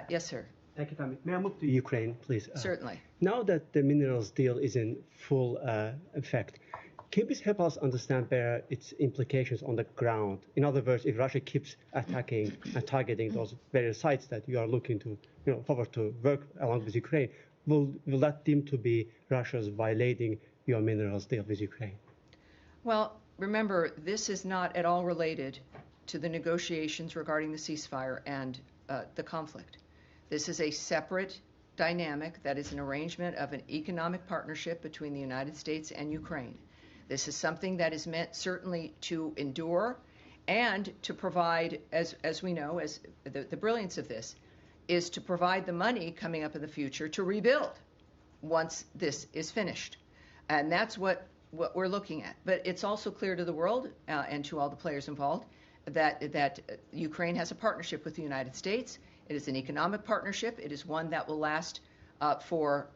Yes, sir. Thank you, Tammy. May I move to Ukraine, please? Certainly. Now that the minerals deal is in full effect, can you please help us understand better its implications on the ground? In other words, if Russia keeps attacking and targeting those various sites that you are looking to, forward to work along with Ukraine, will that deem to be Russia's violating your minerals deal with Ukraine? Well, remember, this is not at all related to the negotiations regarding the ceasefire and the conflict. This is a separate dynamic that is an arrangement of an economic partnership between the United States and Ukraine. This is something that is meant certainly to endure and to provide, as we know, as the brilliance of this is to provide the money coming up in the future to rebuild once this is finished. And that's what we're looking at. But it's also clear to the world and to all the players involved that Ukraine has a partnership with the United States. It is an economic partnership. It is one that will last for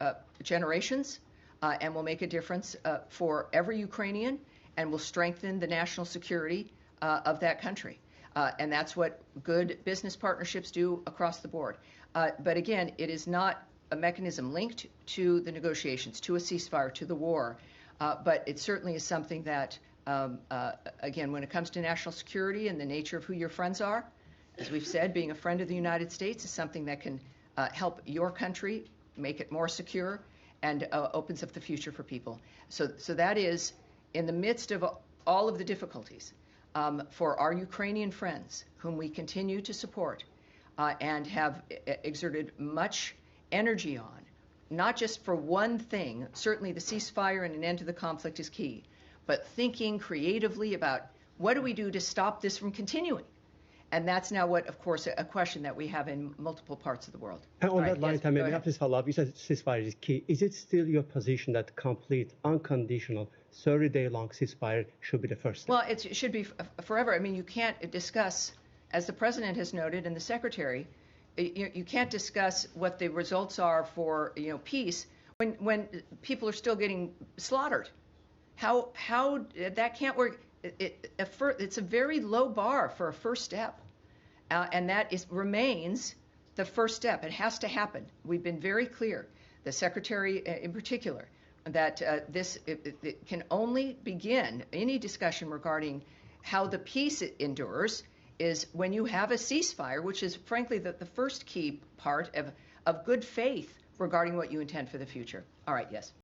generations and will make a difference for every Ukrainian and will strengthen the national security of that country. And that's what good business partnerships do across the board. But again, it is not a mechanism linked to the negotiations, to a ceasefire, to the war. But it certainly is something that, again, when it comes to national security and the nature of who your friends are, as we've said, being a friend of the United States is something that can help your country make it more secure and opens up the future for people. So that is in the midst of all of the difficulties for our Ukrainian friends, whom we continue to support and have exerted much energy on, not just for one thing. Certainly the ceasefire and an end to the conflict is key, but thinking creatively about what do we do to stop this from continuing? And that's now what, of course, a question that we have in multiple parts of the world. And on that line, Tammy, I please follow up. You said ceasefire is key. Is it still your position that complete, unconditional, 30-day-long ceasefire should be the first step? Well, it should be forever. I mean, you can't discuss, as the President has noted and the Secretary, you can't discuss what the results are for peace when people are still getting slaughtered. How that can't work. It's a very low bar for a first step, and that remains the first step. It has to happen. We've been very clear, the Secretary in particular, that this can only begin. Any discussion regarding how the peace endures is when you have a ceasefire, which is frankly the first key part of good faith regarding what you intend for the future. All right, yes.